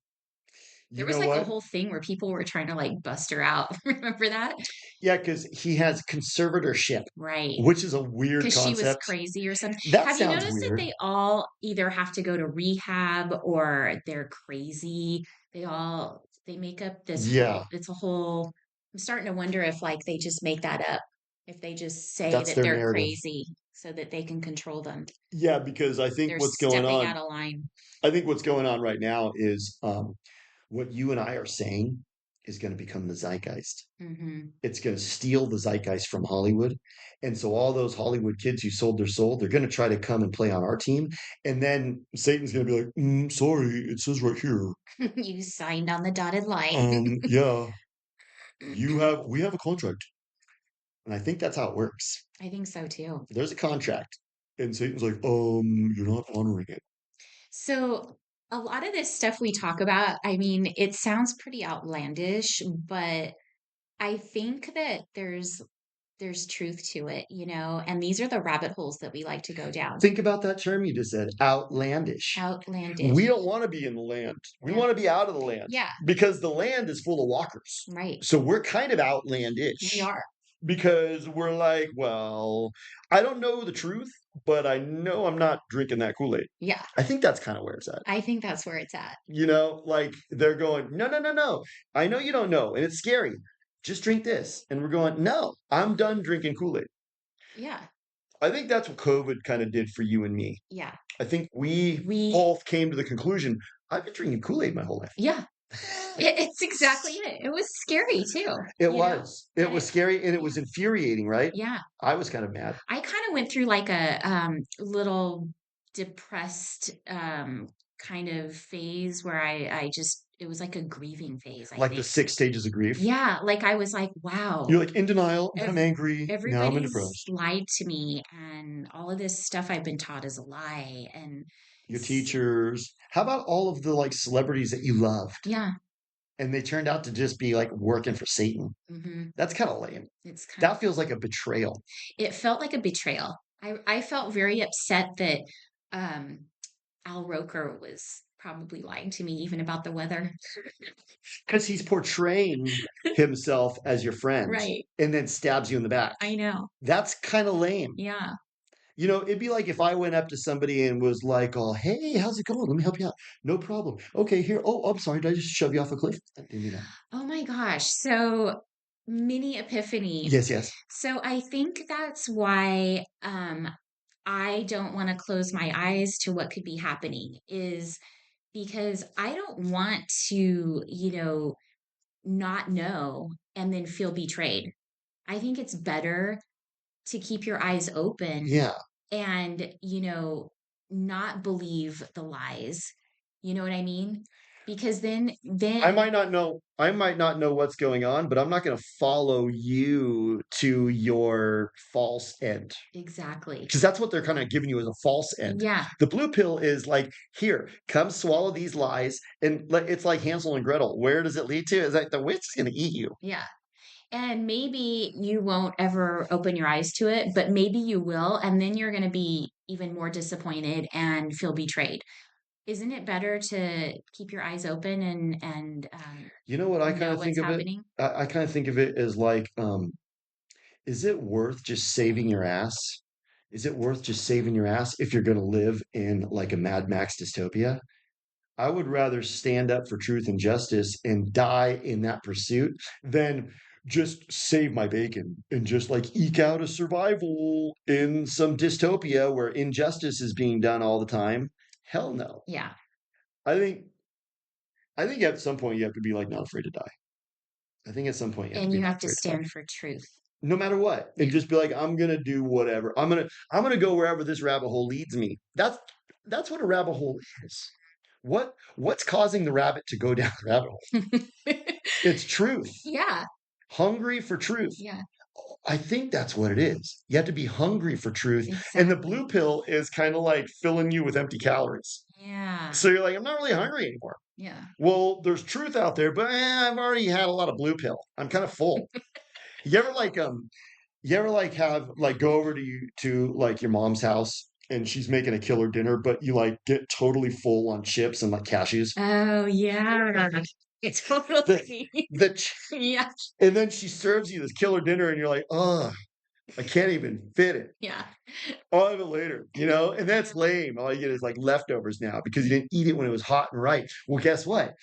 There You was know like a what? whole thing where people were trying to like bust her out. Remember that? Yeah, because he has conservatorship, Right. which is a weird Because she was concept. crazy or something. That Have you sounds noticed that weird. they all either have to go to rehab or they're crazy? They make up Yeah, it's a whole, I'm starting to wonder if like they just make that up, if they just say that's that their they're narrative. crazy so that they can control them. Yeah, because They're stepping out of line. I think what's going on right now is what you and I are saying is going to become the zeitgeist. Hmm. It's going to steal the zeitgeist from Hollywood. And so all those Hollywood kids who sold their soul, they're going to try to come and play on our team. And then Satan's going to be like, sorry, it says right here. You signed on the dotted line. Yeah, we have a contract. And I think that's how it works. I think so too. There's a contract. And Satan's like, you're not honoring it. So a lot of this stuff we talk about, I mean, it sounds pretty outlandish, but I think that there's truth to it, and these are the rabbit holes that we like to go down. Think about that term you just said, outlandish. We Outlandish. don't want to be in the land. We No. want to be out of the land Yeah, because the land is full of walkers. right. So we're kind of We outlandish are. because we're like, well, I don't know the truth, but I know I'm not drinking that Kool-Aid. Yeah, I think that's kind of where it's at. I think that's where it's at. Like they're going, no, no, no, no. I know you don't know, and it's scary. Just drink this. And we're going, no, I'm done drinking Kool-Aid. Yeah, I think that's what COVID kind of did for you and me. yeah. I think we We, both came to the conclusion, I've been drinking Kool-Aid my whole life. yeah, it's exactly it. It was scary too, It was. It and was scary and it yeah, was infuriating, right? yeah. I was kind of mad. I kind of went through like a little depressed kind of phase where I just it was like a grieving phase, I Like the think. 6 stages of grief. Yeah, like I was like, wow, You're like in denial, and then I'm ev- angry, now I'm in everybody's depressed. lied to me, and all of this stuff I've been taught is a lie, and Your teachers. How about all of the like celebrities that you loved yeah, and they turned out to just be like working for Satan? hmm That's kind of lame. it's kind of That feels like a betrayal. it felt like a betrayal. I felt very upset that um Al Roker was probably lying to me even about the weather. Because he's portraying himself as your friend Right. and then stabs you in the back. I know. That's kind of lame. Yeah. It'd be like if I went up to somebody and was like, "Oh, hey, how's it going? Let me help you out." No problem. Okay, here. Oh, I'm sorry. Did I just shove you off a cliff? I didn't mean that. Oh my gosh. So mini epiphany. Yes, yes. So I think that's why I don't want to close my eyes to what could be happening is because I don't want to, not know and then feel betrayed. I think it's better to keep your eyes open Yeah. and, not believe the lies. You know what I mean? Because then I might not know what's going on, but I'm not going to follow you to your false end. exactly. Because that's what they're kind of giving you as a false end. Yeah. The blue pill is like, here, come swallow these lies. And it's like Hansel and Gretel. Where does it lead to? Is that the witch is going to eat you. Yeah. And maybe you won't ever open your eyes to it, but maybe you will. And then you're going to be even more disappointed and feel betrayed. Isn't it better to keep your eyes open and You know what I kind know of think what's of it? happening? I kind of think of it as like, is it worth just saving your ass? Is it worth just saving your ass if you're going to live in like a Mad Max dystopia? I would rather stand up for truth and justice and die in that pursuit than just save my bacon and just like eke out a survival in some dystopia where injustice is being done all the time. Hell no. Yeah. I think I think at some point you have to be like not afraid to die. I think at some point you have to And be you not have to afraid to die. stand for truth. No matter what. Yeah. And just be like, I'm gonna do whatever. I'm gonna go wherever this rabbit hole leads me. That's what a rabbit hole is. What's causing the rabbit to go down the rabbit hole? It's truth. Yeah. Hungry for truth. Yeah. I think that's what it is. You have to be hungry for truth. And the Exactly. blue pill is kind of like filling you with empty calories. Yeah. So you're like, I'm not really hungry anymore. Yeah. Well, there's truth out there, but I've already had a lot of blue pill. I'm kind of full. You ever like you ever like have like go over to like your mom's house and she's making a killer dinner, but you like get totally full on chips and like cashews? Oh yeah. It's The totally. the ch- Yeah. and then she serves you this killer dinner and you're like, oh, I can't even fit it. Yeah. I'll have it later, and Yeah. that's lame. All you get is like leftovers now because you didn't eat it when it was hot and right. Well, guess what?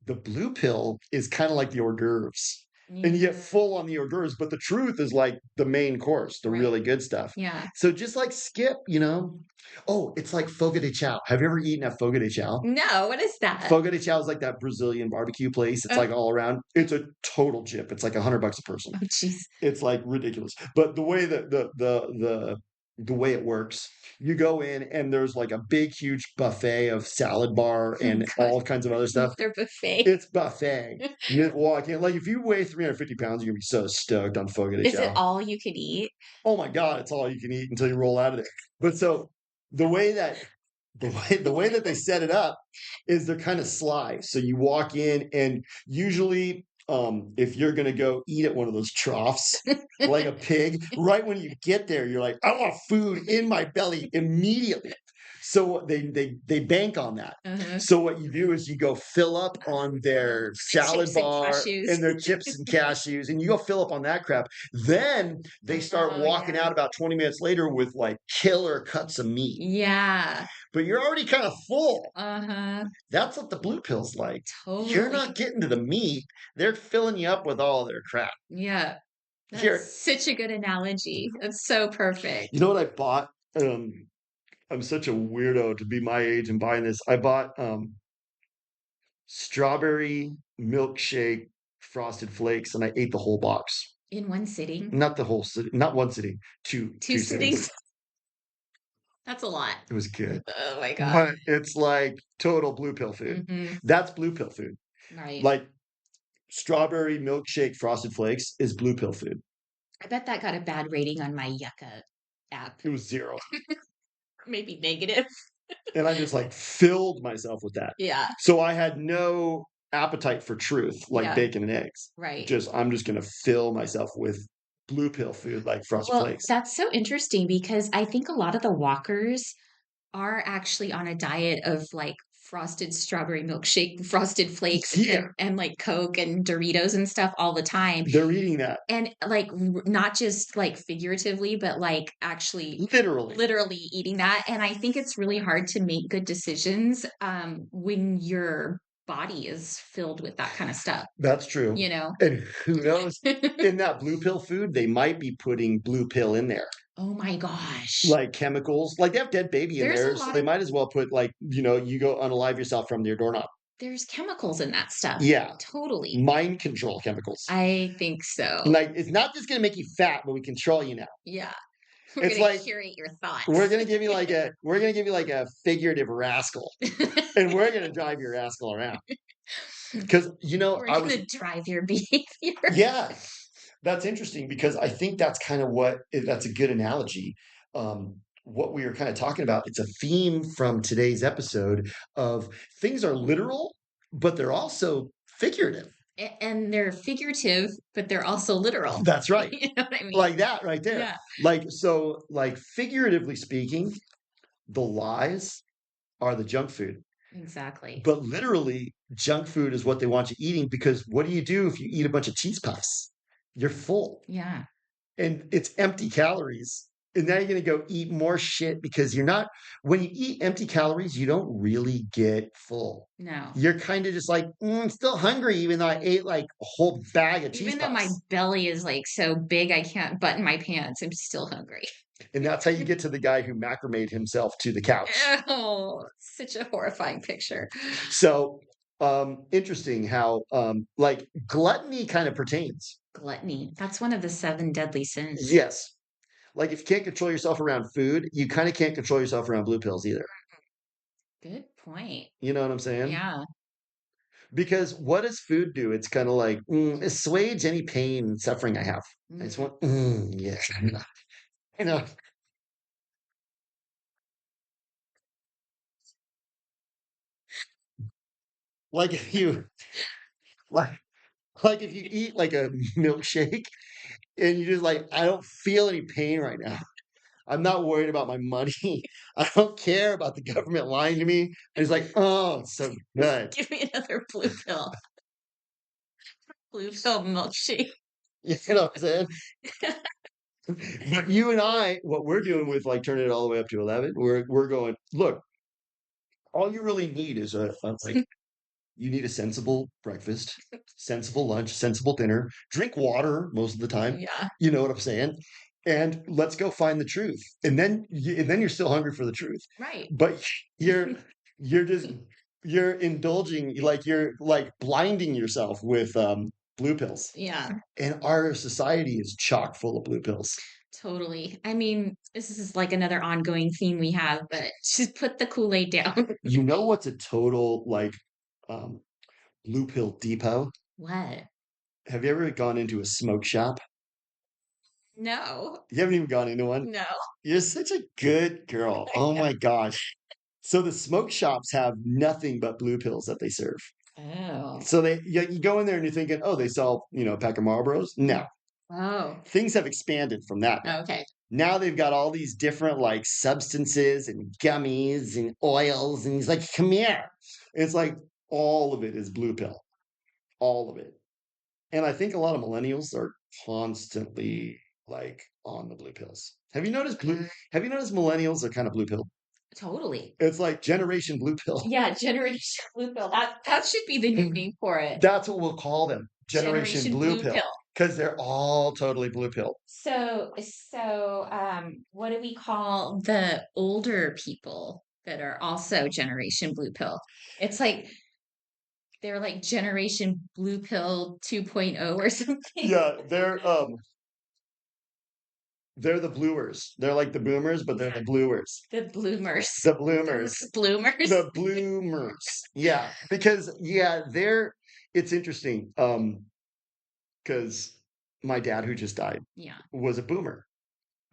The blue pill is kind of like the hors d'oeuvres. And you get Yeah. full on the hors d'oeuvres, but the truth is like the main course, the Right. really good stuff. Yeah. So just like skip. Oh, it's like fogo de chao. Have you ever eaten at fogo de chao? No, what is that? Fogo de chao is like that Brazilian barbecue place. It's Oh, like all around. It's a total chip. It's like $100 a person. oh, jeez. It's like ridiculous. But the way that the way it works, you go in and there's like a big, huge buffet of salad bar Oh and God. all kinds of other stuff. Their buffet. It's buffet. You walk in like if you weigh 350 pounds, you're gonna be so stoked on fogo de Is it chao. all you can eat? Oh my god, it's all you can eat until you roll out of there. But so the way that the way that they set it up is they're kind of sly. So you walk in, and usually, if you're gonna go eat at one of those troughs like a pig, right when you get there, you're like, I want food in my belly immediately. So they bank on that. Uh-huh. So what you do is you go fill up on their The salad chips and bar cashews. and their chips and cashews, and you go fill up on that crap. Then they start Oh, walking yeah. out about 20 minutes later with like killer cuts of meat, Yeah. but you're already kind of full. Uh-huh. That's what the blue pill's like. You're Totally. not getting to the meat. They're filling you up with all their crap. Yeah. Here, That's such a good analogy. That's so you perfect. know what I bought? Um, I'm such a weirdo to be my age and buying this. I bought strawberry milkshake frosted flakes, and I ate the whole box. In one sitting, Not the whole city, not one sitting, two two two sittings. sittings. That's a lot. It was good. Oh my God. But it's like total blue pill food. Hmm. That's blue pill food. Right. Like strawberry milkshake frosted flakes is blue pill food. I bet that got a bad rating on my Yucca app. It was zero. Maybe negative. And I just like filled myself with that. Yeah. So I had no appetite for truth like Yeah. bacon and eggs. Right. Just I'm just gonna fill myself with blue pill food like frosted Well, flakes. that's so interesting because I think a lot of the walkers are actually on a diet of like frosted strawberry milkshake, frosted flakes, Yeah, and like Coke and Doritos and stuff all the time. they're eating that And like not just like figuratively, but like actually literally. literally eating that. And I think it's really hard to make good decisions when your body is filled with that kind of stuff, That's true. you know? And who knows? In that blue pill food, they might be putting blue pill in there, Oh my gosh. like chemicals. Like they have dead baby in There's a there, so lot they of might as well put like you go unalive yourself from your doorknob. there's chemicals in that stuff. Yeah, Totally. mind control chemicals. I think so. Like it's not just gonna make you fat, but we control you now. Yeah. We're It's gonna like curate your we're thoughts. gonna give you like a we're gonna give you like a figurative rascal, and we're gonna drive your rascal around. Because We're I was gonna drive your behavior. yeah, that's interesting because I think that's kind of that's a good analogy. What we were kind of talking about, it's a theme from today's episode of things are literal, but they're also figurative. And they're figurative, but they're also literal. That's right. You know what I mean? Like that right there. Yeah, Like figuratively speaking, the lies are the junk food. exactly. But literally, junk food is what they want you eating because what do you do if you eat a bunch of cheese puffs? You're full Yeah. and it's empty calories. And now you're going to go eat more shit because you're not, when you eat empty calories, you don't really get full. No. You're kind of just like, I'm still hungry, even though I ate like a whole bag of cheese Even though my puffs. belly is like so big I can't button my pants, I'm still hungry. And that's how you get to the guy who macrameed himself to the couch. Oh, such a horrifying picture. So, interesting how, like, gluttony kind of pertains. Gluttony. That's one of the seven deadly sins. Yes. Like, if you can't control yourself around food, you kind of can't control yourself around blue pills either. Good point. You know what I'm saying? Yeah. Because what does food do? It's kind of like assuage any pain and suffering I have. I just Mhm. want, yeah, you know, like if you like like if you eat like a milkshake and you just like, I don't feel any pain right now. I'm not worried about my money. I don't care about the government lying to me. And it's like, oh, it's so good. Give me another blue pill. Blue pill milkshake. You know what I'm saying? But you and I, what we're doing with like turning it all the way up to 11, we're going, look, all you really need is like you need a sensible breakfast, sensible lunch, sensible dinner, drink water most of the time. Yeah. You know what I'm saying? And let's go find the truth. And then you're still hungry for the truth. Right. But you're you're just you're indulging like you're like blinding yourself with blue pills. Yeah. And our society is chock full of blue pills. Totally. I mean, this is like another ongoing theme we have, but just put the Kool-Aid down. You know what's a total like um blue pill depot? What? Have you ever gone into a smoke shop? No. You haven't even gone into one? No. You're such a good girl. Oh my gosh. So the smoke shops have nothing but blue pills that they serve. Oh. So you go in there and you're thinking, oh, they sell, a pack of Marlboros. No, Oh. things have expanded from that. Okay. Now they've got all these different like substances and gummies and oils, and he's like, come here. And it's like all of it is blue pill, all of it. And I think a lot of millennials are constantly like on the blue pills. Have you noticed millennials are kind of blue pill? Totally. It's like generation blue pill. Yeah, Generation Blue Pill. That should be the new name for it. That's what we'll call them. Generation Generation blue Blue pill. Pill. Because they're all totally blue pill. What do we call the older people that are also Generation Blue Pill? It's like they're like Generation Blue Pill 2.0 or something. Yeah, they're the bluers. They're like the boomers, but they're the bluers. The bloomers. The bloomers. Bloomers. The bloomers. Yeah. Because it's interesting. Because my dad who just died Yeah. was a boomer.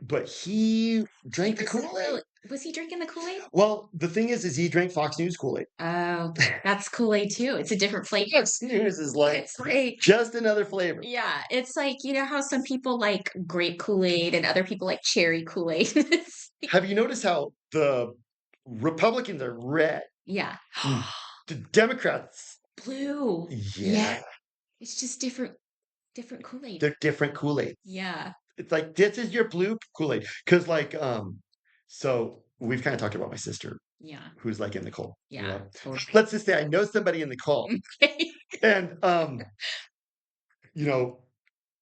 But he drank the Kool-Aid. Was he drinking the Kool-Aid? Well, the thing is he drank Fox News Kool-Aid. Oh, that's Kool-Aid too. It's a different flavor. Fox News is like It's like just another flavor. yeah, it's like you know how some people like grape Kool-Aid and other people like cherry Kool-Aid. Have you noticed how the Republicans are red? Yeah. The Democrats, Blue. yeah, It's just different Kool-Aid. they're different Kool-Aid. Yeah. It's like this is your blue Kool-Aid. Because so we've kind of talked about my sister Yeah. who's like in the cult. Yeah. Totally. Let's just say I know somebody in the cult. Okay. And you know,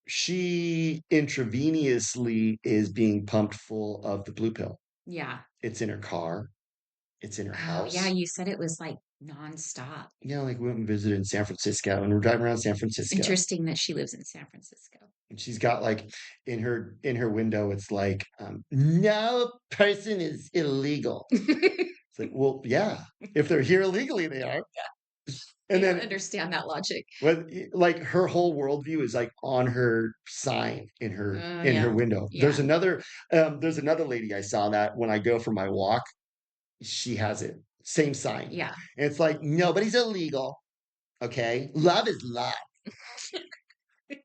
she intravenously is being pumped full of the blue pill. Yeah. It's in her car. It's in her house. Yeah, you said it was like nonstop. Yeah, like we went and visited in San Francisco and we're driving around San Francisco. Interesting that she lives in San Francisco. And she's got like in her window, it's like, no person is illegal. It's like, well, yeah, if they're here illegally, they are. Yeah. And I then don't understand that logic. like her whole worldview is like on her sign in her window. Yeah. There's another lady I saw that when I go for my walk, she has it. Same sign. Yeah. And it's like, nobody's illegal. Okay. Love is love.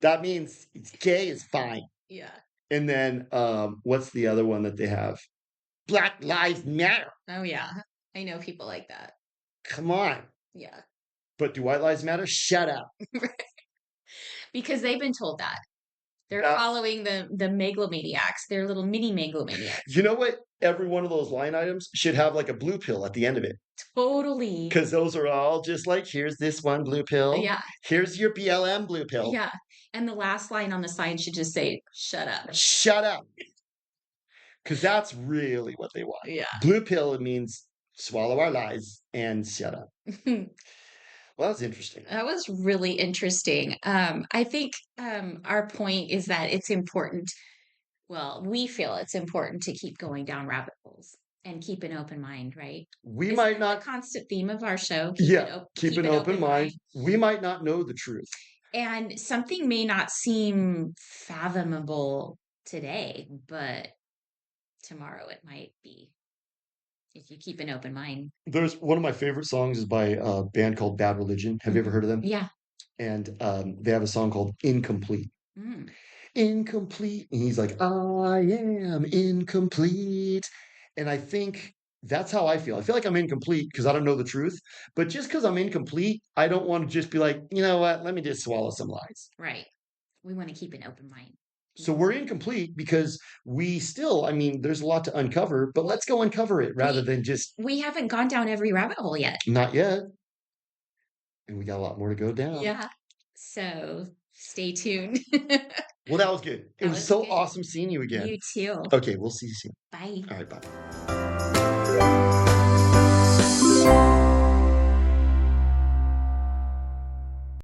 That means it's gay is fine. Yeah. And then what's the other one that they have? Black Lives Matter. Oh yeah. I know people like that. Come on. Yeah. But do white lives matter? Shut up. Because they've been told that. They're following the megalomaniacs. They're little mini megalomaniacs. You know what? Every one of those line items should have like a blue pill at the end of it. Totally. Because those are all just like, here's this one blue pill. Yeah. Here's your BLM blue pill. Yeah. And the last line on the sign should just say, shut up. Shut up. Because that's really what they want. Yeah. Blue pill means swallow our lies and shut up. Well, that's interesting. That was really interesting. I think our point is that it's important. Well, we feel it's important to keep going down rabbit holes and keep an open mind, right? We Isn't might that not. the constant theme of our show. Keep an open mind. We might not know the truth. And something may not seem fathomable today, but tomorrow it might be. If you keep an open mind. There's one of my favorite songs is by a band called Bad Religion. Have you ever heard of them? Yeah. And they have a song called Incomplete. Incomplete. And he's like, I am incomplete. And I think that's how I feel. I feel like I'm incomplete because I don't know the truth. But just because I'm incomplete, I don't want to just be like, you know what? Let me just swallow some lies. Right. We want to keep an open mind. So we're incomplete because there's a lot to uncover, but let's go uncover it rather than just. We haven't gone down every rabbit hole yet. Not yet. And we got a lot more to go down. Yeah. So stay tuned. Well, that was good. It was so awesome seeing you again. You too. Okay, we'll see you soon. Bye. All right, bye.